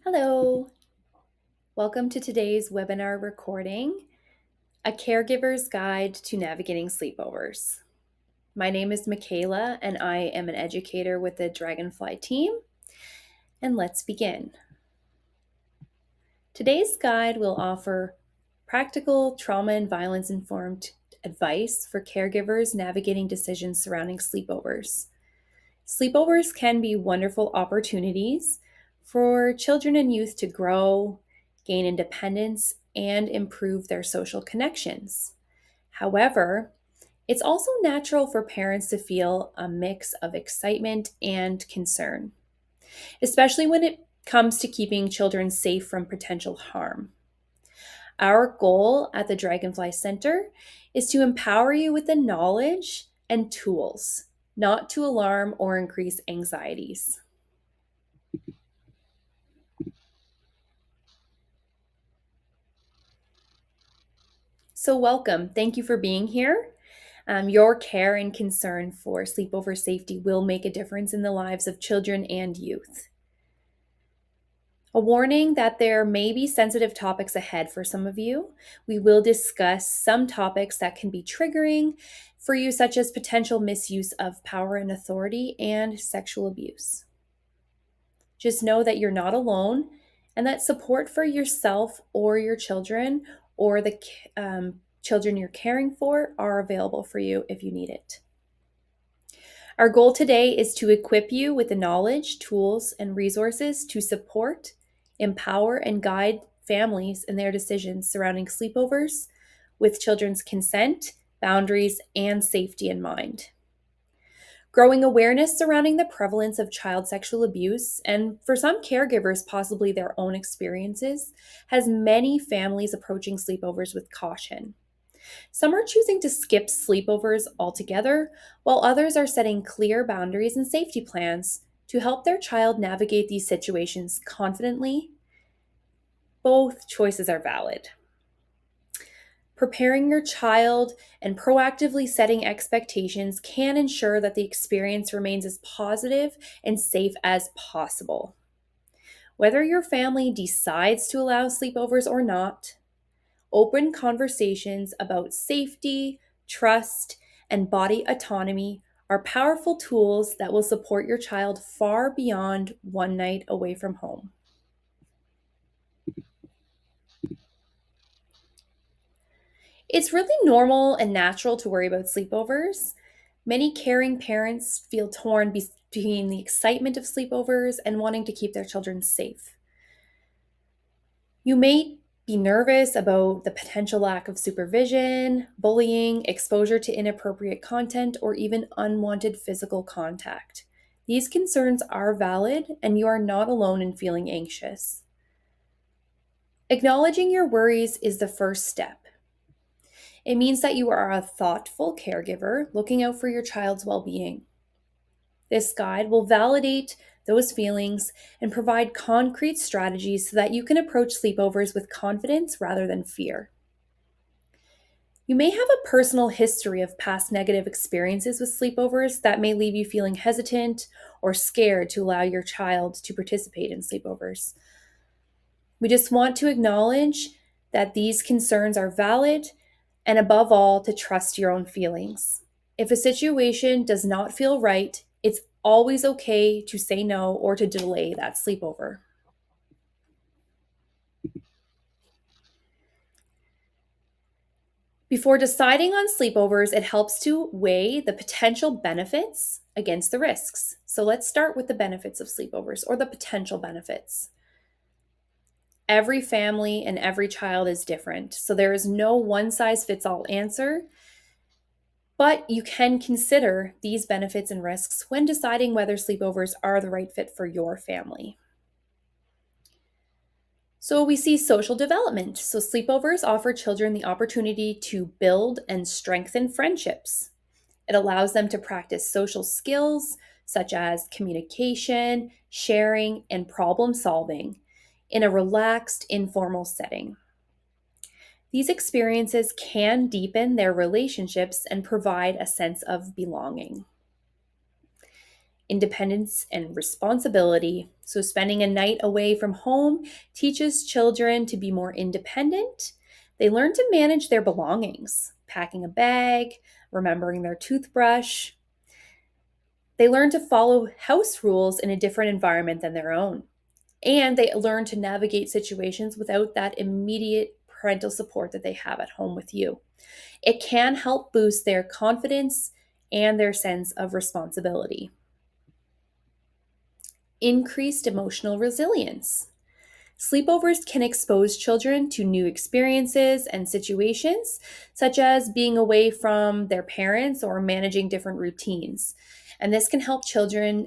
Hello, welcome to today's webinar recording, A Caregiver's Guide to Navigating Sleepovers. My name is Michaela and I am an educator with the Dragonfly team, and let's begin. Today's guide will offer practical trauma and violence informed advice for caregivers navigating decisions surrounding sleepovers. Sleepovers can be wonderful opportunities for children and youth to grow, gain independence, and improve their social connections. However, it's also natural for parents to feel a mix of excitement and concern, especially when it comes to keeping children safe from potential harm. Our goal at the Dragonfly Center is to empower you with the knowledge and tools, not to alarm or increase anxieties. So, welcome. Thank you for being here. Your care and concern for sleepover safety will make a difference in the lives of children and youth. A warning that there may be sensitive topics ahead for some of you. We will discuss some topics that can be triggering for you, such as potential misuse of power and authority and sexual abuse. Just know that you're not alone and that support for yourself or your children or the children you're caring for are available for you if you need it. Our goal today is to equip you with the knowledge, tools, and resources to support, empower, and guide families in their decisions surrounding sleepovers with children's consent, boundaries, and safety in mind. Growing awareness surrounding the prevalence of child sexual abuse, and for some caregivers, possibly their own experiences, has many families approaching sleepovers with caution. Some are choosing to skip sleepovers altogether, while others are setting clear boundaries and safety plans to help their child navigate these situations confidently. Both choices are valid. Preparing your child and proactively setting expectations can ensure that the experience remains as positive and safe as possible. Whether your family decides to allow sleepovers or not, open conversations about safety, trust, and body autonomy are powerful tools that will support your child far beyond one night away from home. It's really normal and natural to worry about sleepovers. Many caring parents feel torn between the excitement of sleepovers and wanting to keep their children safe. You may be nervous about the potential lack of supervision, bullying, exposure to inappropriate content, or even unwanted physical contact. These concerns are valid, and you are not alone in feeling anxious. Acknowledging your worries is the first step. It means that you are a thoughtful caregiver looking out for your child's well being. This guide will validate those feelings and provide concrete strategies so that you can approach sleepovers with confidence rather than fear. You may have a personal history of past negative experiences with sleepovers that may leave you feeling hesitant or scared to allow your child to participate in sleepovers. We just want to acknowledge that these concerns are valid and, above all, to trust your own feelings. If a situation does not feel right, it's always okay to say no or to delay that sleepover. Before deciding on sleepovers, it helps to weigh the potential benefits against the risks. So let's start with the benefits of sleepovers or the potential benefits. Every family and every child is different, so there is no one size fits all answer, but you can consider these benefits and risks when deciding whether sleepovers are the right fit for your family. So we see social development. So sleepovers offer children the opportunity to build and strengthen friendships. It allows them to practice social skills such as communication, sharing, and problem solving in a relaxed, informal setting. These experiences can deepen their relationships and provide a sense of belonging. independence, and responsibility. So, spending a night away from home teaches children to be more independent. They learn to manage their belongings, packing a bag, remembering their toothbrush. They learn to follow house rules in a different environment than their own. And they learn to navigate situations without that immediate parental support that they have at home with you. It can help boost their confidence and their sense of responsibility. Increased emotional resilience. Sleepovers can expose children to new experiences and situations, such as being away from their parents or managing different routines. And this can help children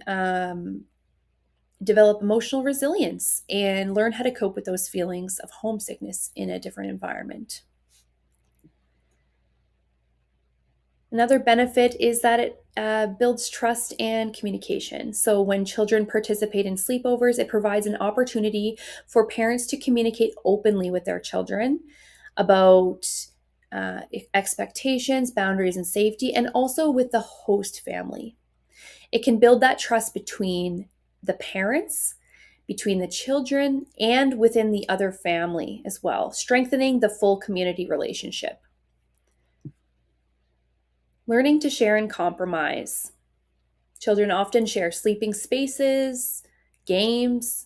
develop emotional resilience and learn how to cope with those feelings of homesickness in a different environment. Another benefit is that it builds trust and communication. So, when children participate in sleepovers, it provides an opportunity for parents to communicate openly with their children about uh, expectations, boundaries, and safety, and also with the host family. It can build that trust between the parents, between the children, and within the other family as well, strengthening the full community relationship. Learning to share and compromise. Children often share sleeping spaces, games,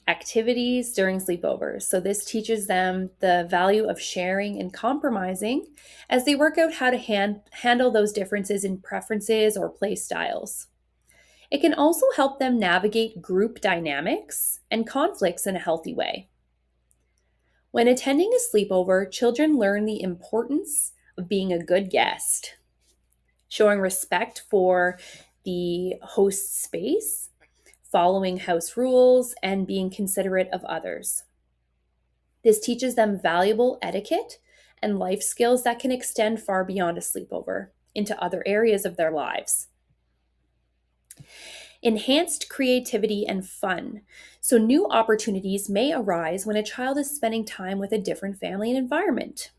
activities during sleepovers. So, this teaches them the value of sharing and compromising as they work out how to handle those differences in preferences or play styles. It can also help them navigate group dynamics and conflicts in a healthy way. When attending a sleepover, children learn the importance of being a good guest, showing respect for the host space, following house rules, and being considerate of others. This teaches them valuable etiquette and life skills that can extend far beyond a sleepover into other areas of their lives. Enhanced creativity and fun. So, new opportunities may arise when a child is spending time with a different family and environment.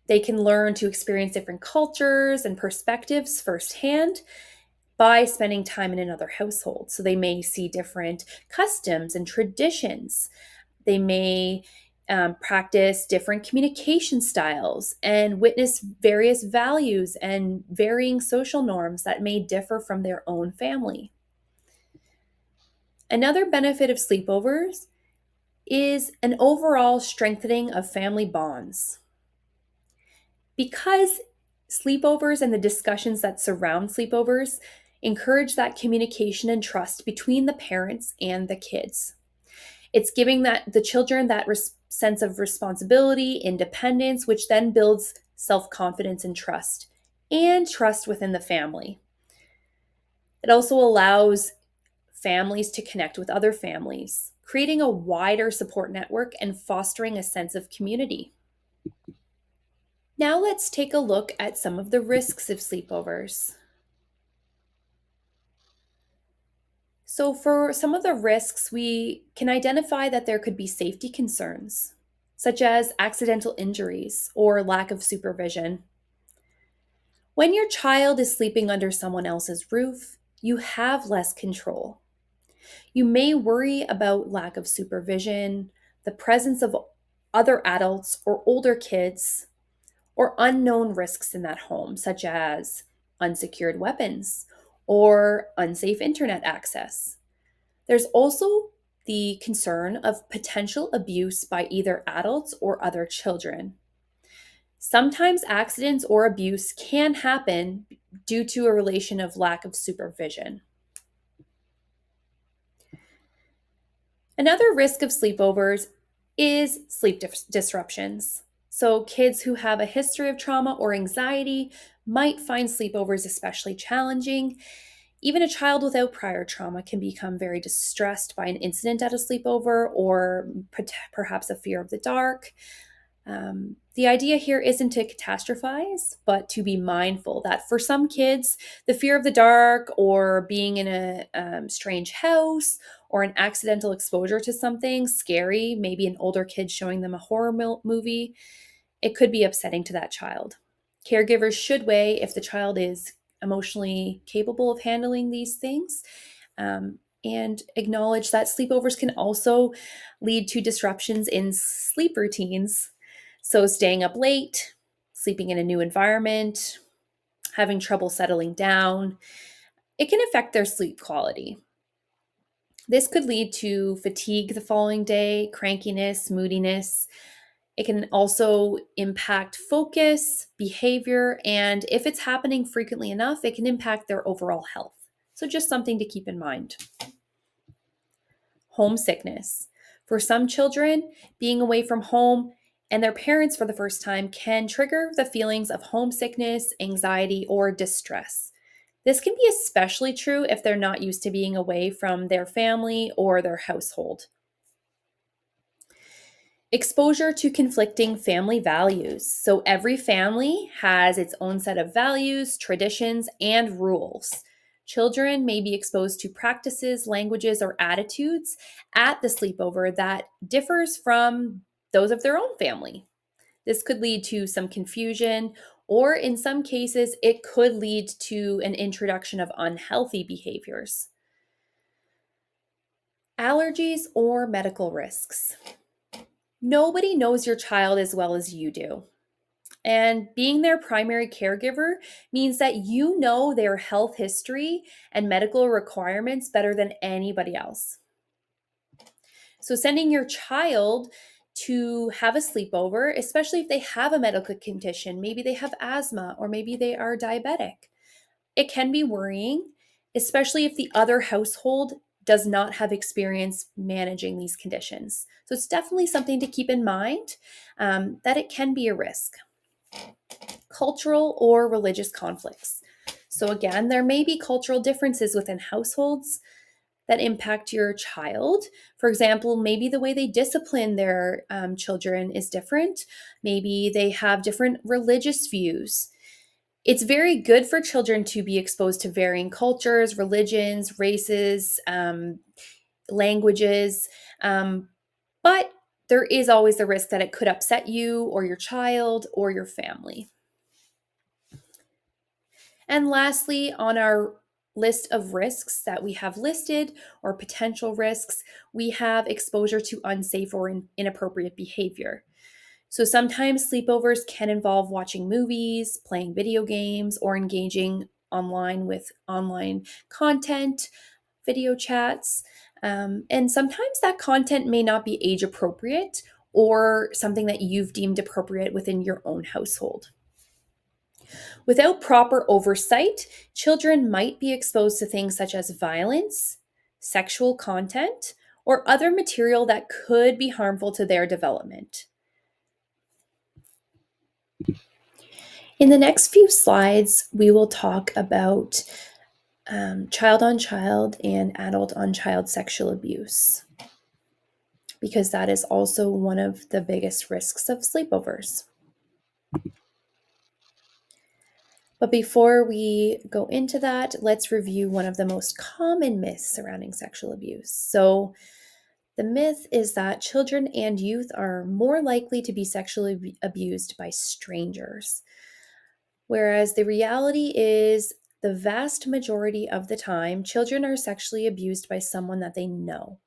They can learn to experience different cultures and perspectives firsthand by spending time in another household. So, they may see different customs and traditions. They may practice different communication styles and witness various values and varying social norms that may differ from their own family. Another benefit of sleepovers is an overall strengthening of family bonds. Because sleepovers and the discussions that surround sleepovers encourage that communication and trust between the parents and the kids. It's giving that the children that sense of responsibility, independence, which then builds self-confidence and trust within the family. It also allows families to connect with other families, creating a wider support network and fostering a sense of community. Now let's take a look at some of the risks of sleepovers. So, for some of the risks, we can identify that there could be safety concerns, such as accidental injuries or lack of supervision. When your child is sleeping under someone else's roof, you have less control. You may worry about lack of supervision, the presence of other adults or older kids, or unknown risks in that home, such as unsecured weapons or unsafe internet access. There's also the concern of potential abuse by either adults or other children. Sometimes accidents or abuse can happen due to a relation of lack of supervision. Another risk of sleepovers is disruptions. So, kids who have a history of trauma or anxiety might find sleepovers especially challenging. Even a child without prior trauma can become very distressed by an incident at a sleepover or perhaps a fear of the dark. The idea here isn't to catastrophize, but to be mindful that for some kids, the fear of the dark or being in a strange house or an accidental exposure to something scary, maybe an older kid showing them a horror movie, it could be upsetting to that child. Caregivers should weigh if the child is emotionally capable of handling these things. And acknowledge that sleepovers can also lead to disruptions in sleep routines. So, staying up late, sleeping in a new environment, having trouble settling down, it can affect their sleep quality. This could lead to fatigue the following day, crankiness, moodiness. It can also impact focus, behavior, and if it's happening frequently enough, it can impact their overall health. So, just something to keep in mind. Homesickness. For some children, being away from home and their parents for the first time can trigger the feelings of homesickness, anxiety, or distress. This can be especially true if they're not used to being away from their family or their household. Exposure to conflicting family values. So every family has its own set of values, traditions, and rules. Children may be exposed to practices, languages, or attitudes at the sleepover that differs from those of their own family. This could lead to some confusion, or in some cases, it could lead to an introduction of unhealthy behaviors. Allergies or medical risks. Nobody knows your child as well as you do. And being their primary caregiver means that you know their health history and medical requirements better than anybody else. So, sending your child to have a sleepover, especially if they have a medical condition, maybe they have asthma or maybe they are diabetic, it can be worrying, especially if the other household does not have experience managing these conditions. So, it's definitely something to keep in mind that it can be a risk. Cultural or religious conflicts. So, again, there may be cultural differences within households that impact your child. For example, maybe the way they discipline their children is different. Maybe they have different religious views. It's very good for children to be exposed to varying cultures, religions, races, languages, but there is always the risk that it could upset you or your child or your family. And lastly, on our list of risks that we have listed or potential risks, we have exposure to unsafe or inappropriate behavior. So sometimes sleepovers can involve watching movies, playing video games, or engaging online with online content, video chats. And sometimes that content may not be age appropriate or something that you've deemed appropriate within your own household. Without proper oversight, children might be exposed to things such as violence, sexual content, or other material that could be harmful to their development. In the next few slides, we will talk about child on child and adult on child sexual abuse, because that is also one of the biggest risks of sleepovers. But before we go into that, let's review one of the most common myths surrounding sexual abuse. So, the myth is that children and youth are more likely to be sexually abused by strangers, whereas the reality is the vast majority of the time, children are sexually abused by someone that they know.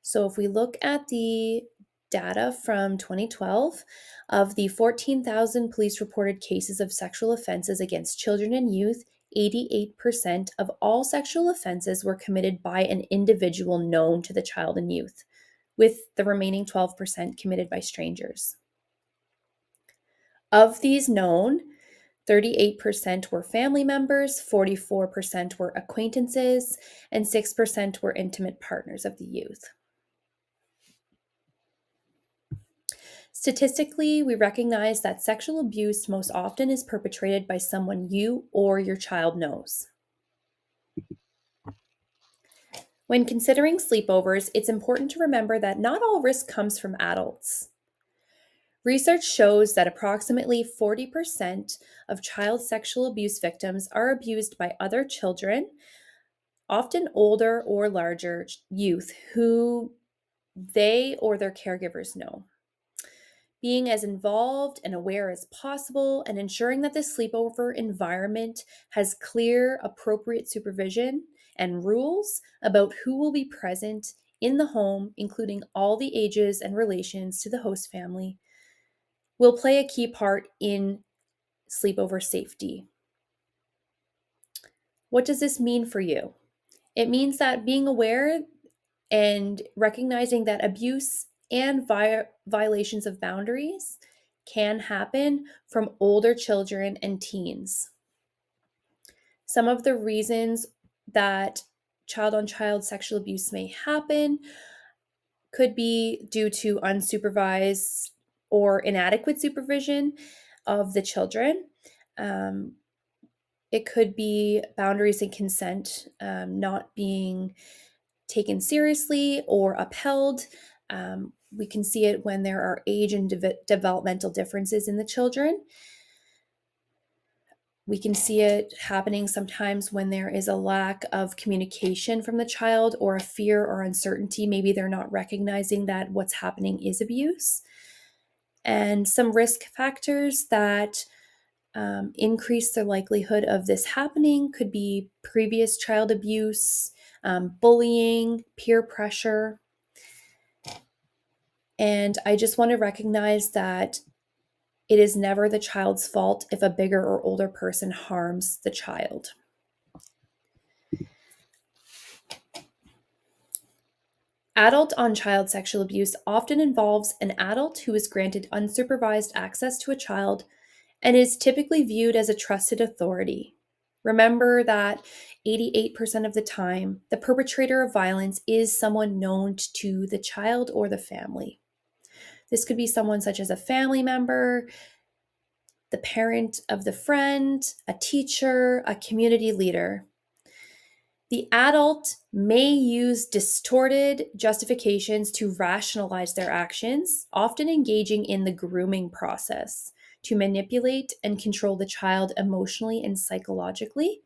So, if we look at the data from 2012, of the 14,000 police reported cases of sexual offenses against children and youth, 88% of all sexual offenses were committed by an individual known to the child and youth, with the remaining 12% committed by strangers. Of these known, 38% were family members, 44% were acquaintances, and 6% were intimate partners of the youth. Statistically, we recognize that sexual abuse most often is perpetrated by someone you or your child knows. When considering sleepovers, it's important to remember that not all risk comes from adults. Research shows that approximately 40% of child sexual abuse victims are abused by other children, often older or larger youth who they or their caregivers know. being as involved and aware as possible, and ensuring that the sleepover environment has clear, appropriate supervision and rules about who will be present in the home, including all the ages and relations to the host family, will play a key part in sleepover safety. What does this mean for you? It means that being aware and recognizing that abuse and violations of boundaries can happen from older children and teens. Some of the reasons that child on child sexual abuse may happen could be due to unsupervised or inadequate supervision of the children. Um, it could be boundaries and consent not being taken seriously or upheld. We can see it when there are age and developmental differences in the children. We can see it happening sometimes when there is a lack of communication from the child or a fear or uncertainty. Maybe they're not recognizing that what's happening is abuse. And some risk factors that increase the likelihood of this happening could be previous child abuse, bullying, peer pressure. And I just want to recognize that it is never the child's fault if a bigger or older person harms the child. Adult on child sexual abuse often involves an adult who is granted unsupervised access to a child and is typically viewed as a trusted authority. Remember that 88% of the time, the perpetrator of violence is someone known to the child or the family. This could be someone such as a family member, the parent of the friend, a teacher, a community leader. The adult may use distorted justifications to rationalize their actions, often engaging in the grooming process to manipulate and control the child emotionally and psychologically.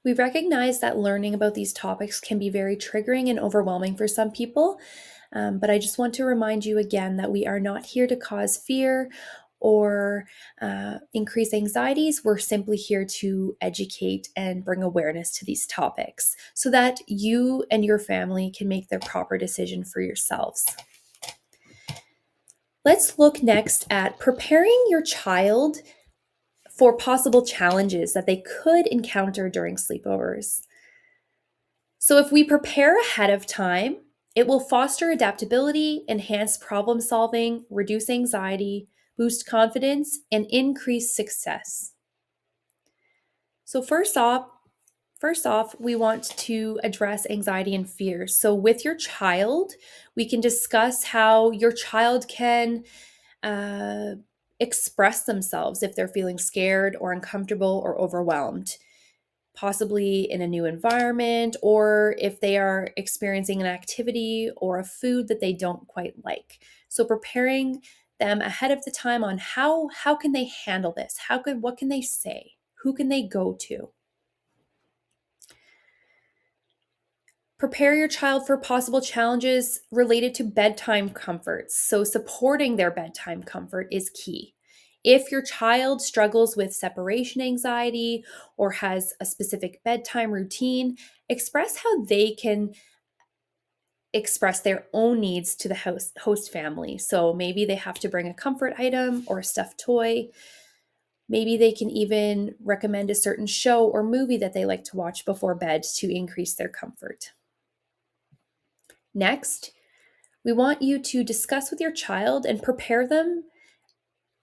We recognize that learning about these topics can be very triggering and overwhelming for some people, but I just want to remind you again that we are not here to cause fear or increase anxieties. We're simply here to educate and bring awareness to these topics so that you and your family can make the proper decision for yourselves. Let's look next at preparing your child for possible challenges that they could encounter during sleepovers. So, if we prepare ahead of time, it will foster adaptability, enhance problem solving, reduce anxiety, boost confidence, and increase success. So, first off, we want to address anxiety and fear. So, with your child, we can discuss how your child can uh, express themselves if they're feeling scared or uncomfortable or overwhelmed, possibly in a new environment, or if they are experiencing an activity or a food that they don't quite like. So preparing them ahead of the time on how can they handle this? What can they say? Who can they go to? Prepare your child for possible challenges related to bedtime comforts. So, supporting their bedtime comfort is key. If your child struggles with separation anxiety or has a specific bedtime routine, express how they can express their own needs to the host family. So, maybe they have to bring a comfort item or a stuffed toy. Maybe they can even recommend a certain show or movie that they like to watch before bed to increase their comfort. Next, we want you to discuss with your child and prepare them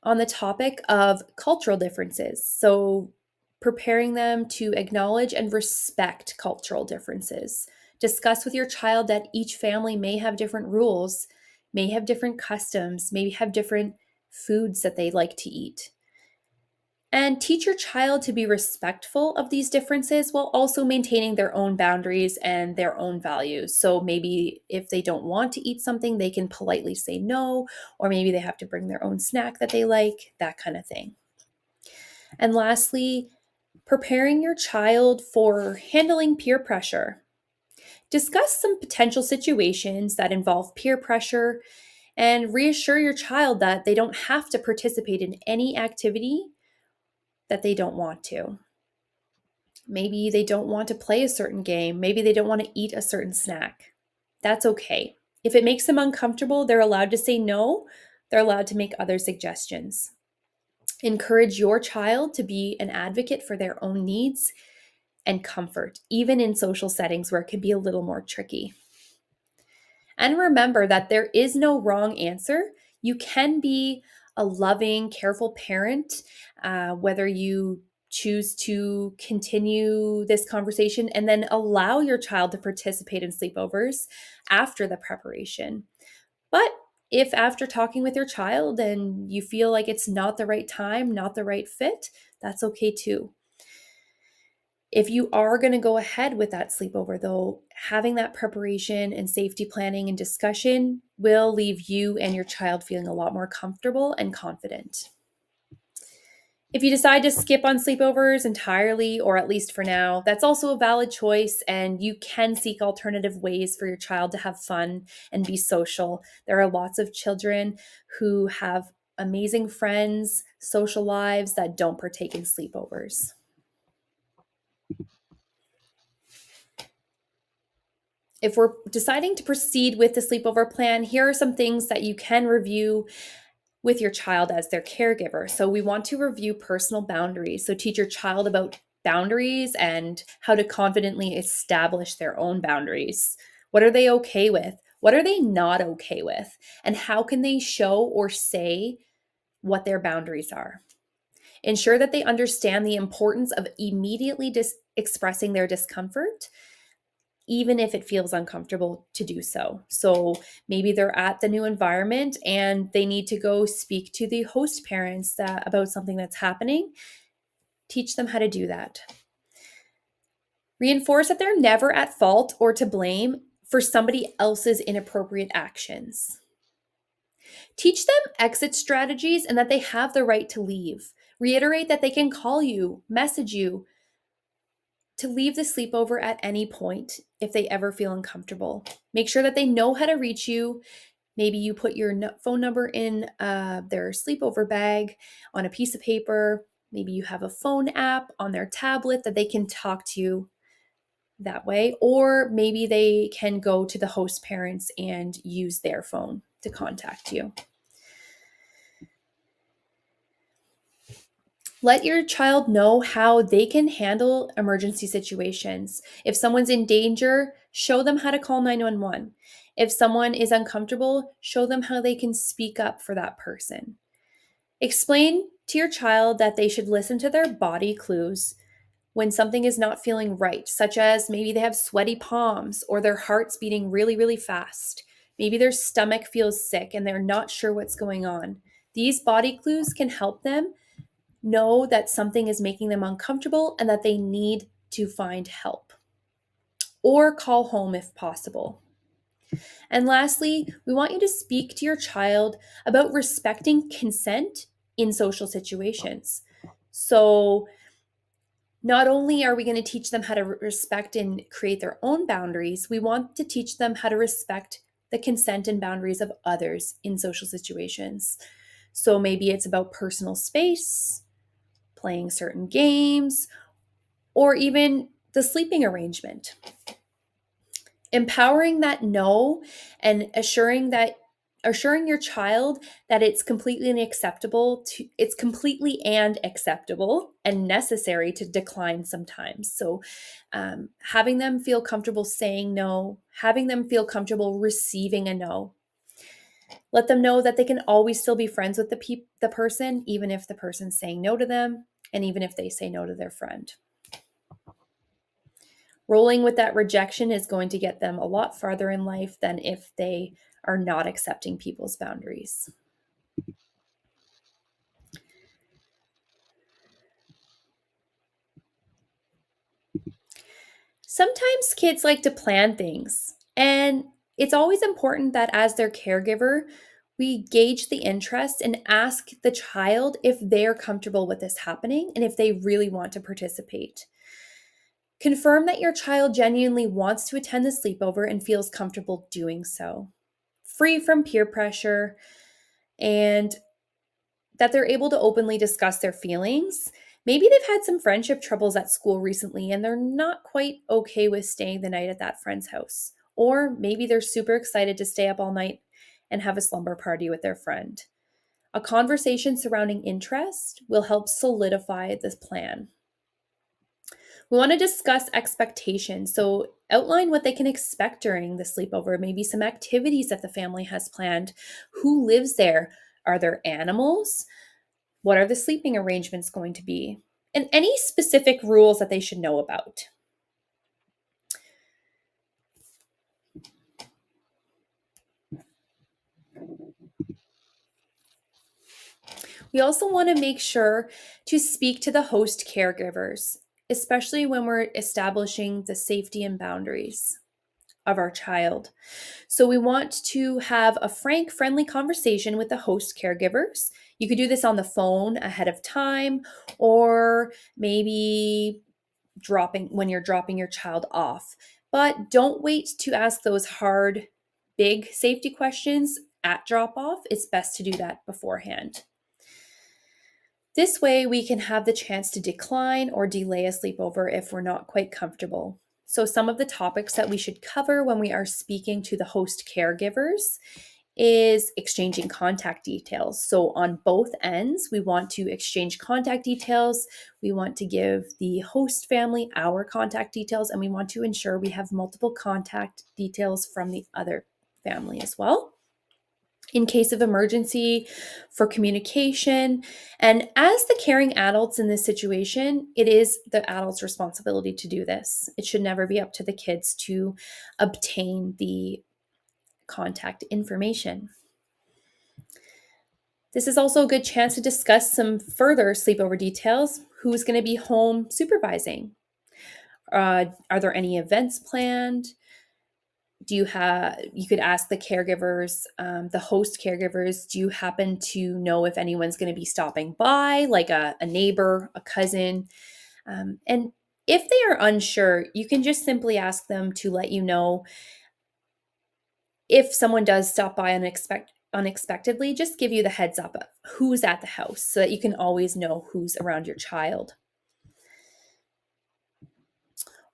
on the topic of cultural differences. So, preparing them to acknowledge and respect cultural differences. Discuss with your child that each family may have different rules, may have different customs, maybe have different foods that they like to eat. And teach your child to be respectful of these differences while also maintaining their own boundaries and their own values. So maybe if they don't want to eat something, they can politely say no, or maybe they have to bring their own snack that they like, that kind of thing. And lastly, preparing your child for handling peer pressure. Discuss some potential situations that involve peer pressure and reassure your child that they don't have to participate in any activity that they don't want to. Maybe they don't want to play a certain game. Maybe they don't want to eat a certain snack. That's okay. If it makes them uncomfortable, they're allowed to say no. They're allowed to make other suggestions. Encourage your child to be an advocate for their own needs and comfort, even in social settings where it can be a little more tricky. And remember that there is no wrong answer. You can be a loving, careful parent, whether you choose to continue this conversation and then allow your child to participate in sleepovers after the preparation. But if after talking with your child and you feel like it's not the right time, not the right fit, that's okay too. If you are going to go ahead with that sleepover, though, having that preparation and safety planning and discussion will leave you and your child feeling a lot more comfortable and confident. If you decide to skip on sleepovers entirely, or at least for now, that's also a valid choice, and you can seek alternative ways for your child to have fun and be social. There are lots of children who have amazing friends, social lives that don't partake in sleepovers. If we're deciding to proceed with the sleepover plan, here are some things that you can review with your child as their caregiver. So we want to review personal boundaries. So teach your child about boundaries and how to confidently establish their own boundaries. What are they okay with? What are they not okay with? And how can they show or say what their boundaries are? Ensure that they understand the importance of immediately expressing their discomfort, even if it feels uncomfortable to do so. So maybe they're at the new environment and they need to go speak to the host parents about something that's happening. Teach them how to do that. Reinforce that they're never at fault or to blame for somebody else's inappropriate actions. Teach them exit strategies and that they have the right to leave. Reiterate that they can call you, message you, to leave the sleepover at any point if they ever feel uncomfortable. Make sure that they know how to reach you. Maybe you put your phone number in their sleepover bag on a piece of paper. Maybe you have a phone app on their tablet that they can talk to you that way. Or maybe they can go to the host parents and use their phone to contact you. Let your child know how they can handle emergency situations. If someone's in danger, show them how to call 911. If someone is uncomfortable, show them how they can speak up for that person. Explain to your child that they should listen to their body clues when something is not feeling right, such as maybe they have sweaty palms or their heart's beating really, really fast. Maybe their stomach feels sick and they're not sure what's going on. These body clues can help them know that something is making them uncomfortable and that they need to find help or call home if possible. And lastly, we want you to speak to your child about respecting consent in social situations. So, not only are we going to teach them how to respect and create their own boundaries, we want to teach them how to respect the consent and boundaries of others in social situations. So, maybe it's about personal space, playing certain games, or even the sleeping arrangement. Empowering that no and assuring your child that it's completely acceptable and necessary to decline sometimes. So having them feel comfortable saying no, having them feel comfortable receiving a no. Let them know that they can always still be friends with the person, even if the person's saying no to them, and even if they say no to their friend. Rolling with that rejection is going to get them a lot farther in life than if they are not accepting people's boundaries. Sometimes kids like to plan things, and it's always important that as their caregiver, we gauge the interest and ask the child if they're comfortable with this happening and if they really want to participate. Confirm that your child genuinely wants to attend the sleepover and feels comfortable doing so, free from peer pressure, and that they're able to openly discuss their feelings. Maybe they've had some friendship troubles at school recently and they're not quite okay with staying the night at that friend's house. Or maybe they're super excited to stay up all night and have a slumber party with their friend. A conversation surrounding interest will help solidify this plan. We want to discuss expectations. So, outline what they can expect during the sleepover, maybe some activities that the family has planned. Who lives there? Are there animals? What are the sleeping arrangements going to be? And any specific rules that they should know about. We also want to make sure to speak to the host caregivers, especially when we're establishing the safety and boundaries of our child. So we want to have a frank, friendly conversation with the host caregivers. You could do this on the phone ahead of time, or maybe dropping when you're dropping your child off. But don't wait to ask those hard, big safety questions at drop off. It's best to do that beforehand. This way, we can have the chance to decline or delay a sleepover if we're not quite comfortable. So, some of the topics that we should cover when we are speaking to the host caregivers is exchanging contact details. So, on both ends, we want to exchange contact details. We want to give the host family our contact details, and we want to ensure we have multiple contact details from the other family as well in case of emergency, for communication. And as the caring adults in this situation, it is the adult's responsibility to do this. It should never be up to the kids to obtain the contact information. This is also a good chance to discuss some further sleepover details. Who's going to be home supervising? Are there any events planned? You could ask the caregivers, the host caregivers, do you happen to know if anyone's going to be stopping by, like a neighbor, a cousin? And if they are unsure, you can just simply ask them to let you know if someone does stop by unexpectedly, just give you the heads up of who's at the house so that you can always know who's around your child.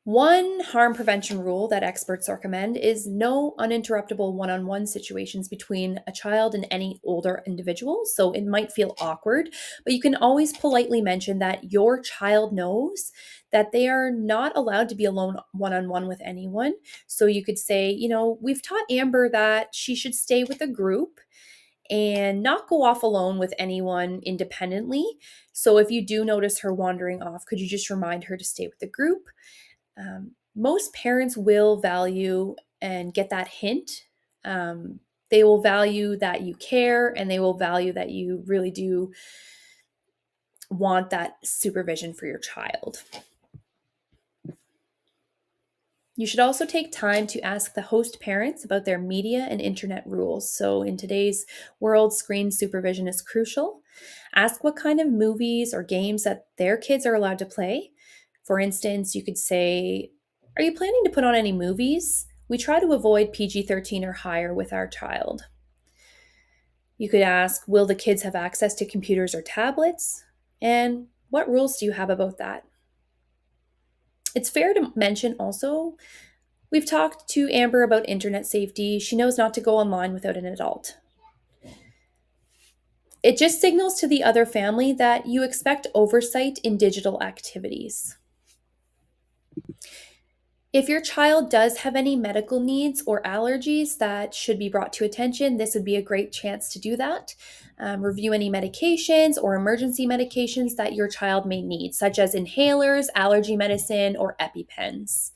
One harm prevention rule that experts recommend is no uninterruptible one on one situations between a child and any older individual. So it might feel awkward, but you can always politely mention that your child knows that they are not allowed to be alone one on one with anyone. So you could say, we've taught Amber that she should stay with a group and not go off alone with anyone independently. So if you do notice her wandering off, could you just remind her to stay with the group? Most parents will value and get that hint. They will value that you care and they will value that you really do want that supervision for your child. You should also take time to ask the host parents about their media and internet rules. So, in today's world, screen supervision is crucial. Ask what kind of movies or games that their kids are allowed to play. For instance, you could say, are you planning to put on any movies? We try to avoid PG-13 or higher with our child. You could ask, will the kids have access to computers or tablets? And what rules do you have about that? It's fair to mention also, we've talked to Amber about internet safety. She knows not to go online without an adult. It just signals to the other family that you expect oversight in digital activities. If your child does have any medical needs or allergies that should be brought to attention, this would be a great chance to do that. Review any medications or emergency medications that your child may need, such as inhalers, allergy medicine, or EpiPens.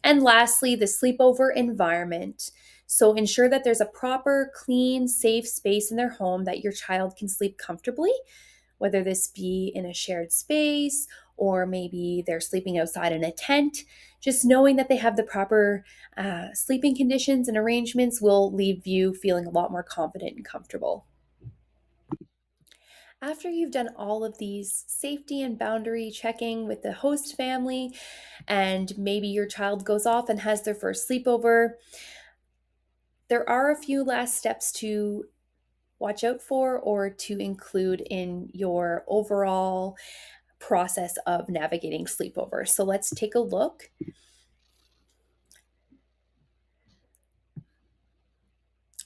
And lastly, the sleepover environment. So ensure that there's a proper, clean, safe space in their home that your child can sleep comfortably, whether this be in a shared space or maybe they're sleeping outside in a tent. Just knowing that they have the proper sleeping conditions and arrangements will leave you feeling a lot more confident and comfortable. After you've done all of these safety and boundary checking with the host family, and maybe your child goes off and has their first sleepover, there are a few last steps to watch out for or to include in your overall process of navigating sleepovers. So let's take a look.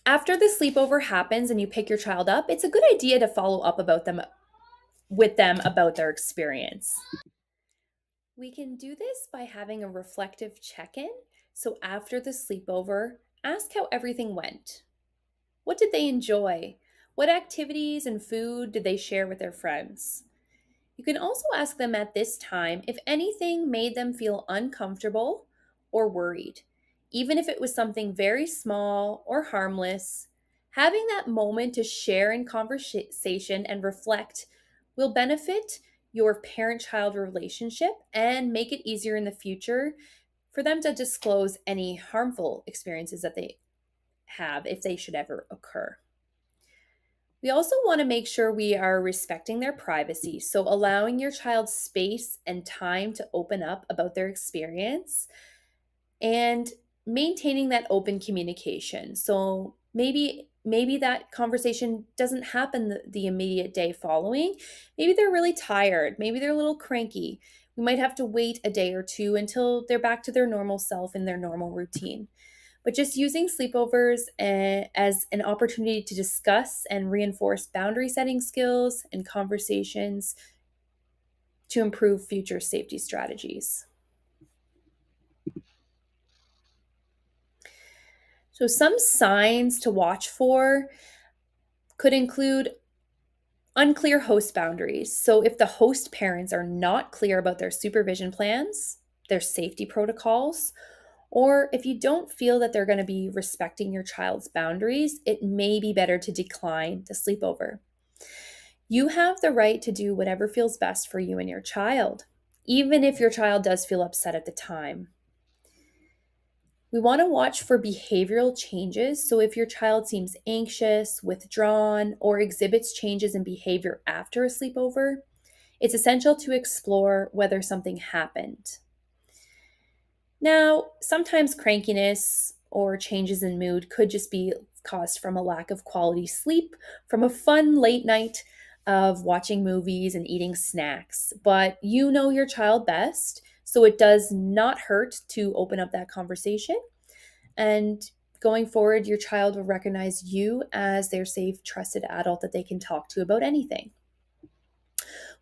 After the sleepover happens and you pick your child up, it's a good idea to follow up with them about their experience. We can do this by having a reflective check-in. So after the sleepover, ask how everything went. What did they enjoy? What activities and food did they share with their friends? You can also ask them at this time if anything made them feel uncomfortable or worried, even if it was something very small or harmless. Having that moment to share in conversation and reflect will benefit your parent child relationship and make it easier in the future for them to disclose any harmful experiences that they have if they should ever occur. We also want to make sure we are respecting their privacy, so allowing your child space and time to open up about their experience and maintaining that open communication. So maybe that conversation doesn't happen the immediate day following. Maybe they're really tired, maybe they're a little cranky. We might have to wait a day or two until they're back to their normal self in their normal routine. But just using sleepovers as an opportunity to discuss and reinforce boundary setting skills and conversations to improve future safety strategies. So, some signs to watch for could include unclear host boundaries. So, if the host parents are not clear about their supervision plans, their safety protocols, or if you don't feel that they're going to be respecting your child's boundaries, it may be better to decline the sleepover. You have the right to do whatever feels best for you and your child, even if your child does feel upset at the time. We want to watch for behavioral changes. So, if your child seems anxious, withdrawn, or exhibits changes in behavior after a sleepover, it's essential to explore whether something happened. Now, sometimes crankiness or changes in mood could just be caused from a lack of quality sleep, from a fun late night of watching movies and eating snacks. But you know your child best, so it does not hurt to open up that conversation. And going forward, your child will recognize you as their safe, trusted adult that they can talk to about anything.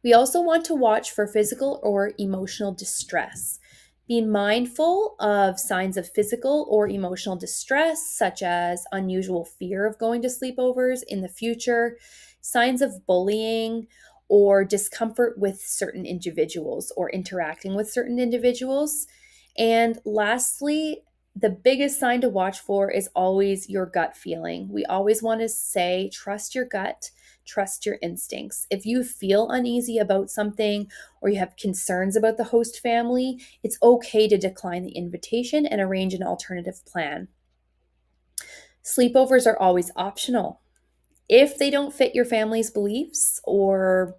We also want to watch for physical or emotional distress. Be mindful of signs of physical or emotional distress, such as unusual fear of going to sleepovers in the future, signs of bullying, or discomfort with certain individuals or interacting with certain individuals. And lastly, the biggest sign to watch for is always your gut feeling. We always want to say, trust your gut, trust your instincts. If you feel uneasy about something or you have concerns about the host family, it's okay to decline the invitation and arrange an alternative plan. Sleepovers are always optional. If they don't fit your family's beliefs or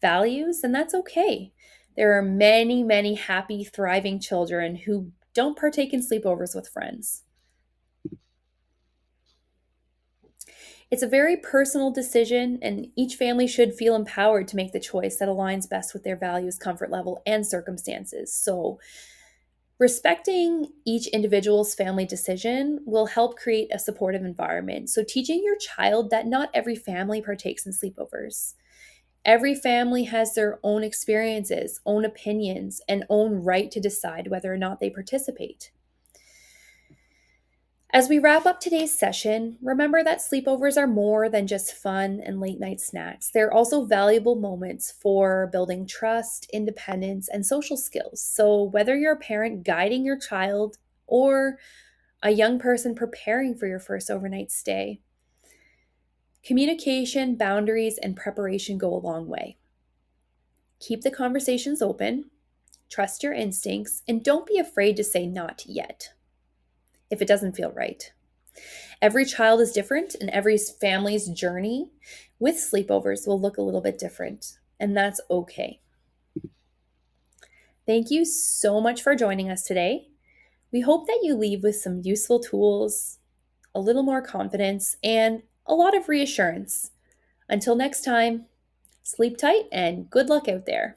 values, then that's okay. There are many, many happy, thriving children who don't partake in sleepovers with friends. It's a very personal decision, and each family should feel empowered to make the choice that aligns best with their values, comfort level, and circumstances. So, respecting each individual's family decision will help create a supportive environment. So, teaching your child that not every family partakes in sleepovers. Every family has their own experiences, own opinions, and own right to decide whether or not they participate. As we wrap up today's session, remember that sleepovers are more than just fun and late night snacks. They're also valuable moments for building trust, independence, and social skills. So, whether you're a parent guiding your child or a young person preparing for your first overnight stay, communication, boundaries, and preparation go a long way. Keep the conversations open, trust your instincts, and don't be afraid to say not yet if it doesn't feel right. Every child is different and every family's journey with sleepovers will look a little bit different, and that's okay. Thank you so much for joining us today. We hope that you leave with some useful tools, a little more confidence, and a lot of reassurance. Until next time, sleep tight and good luck out there.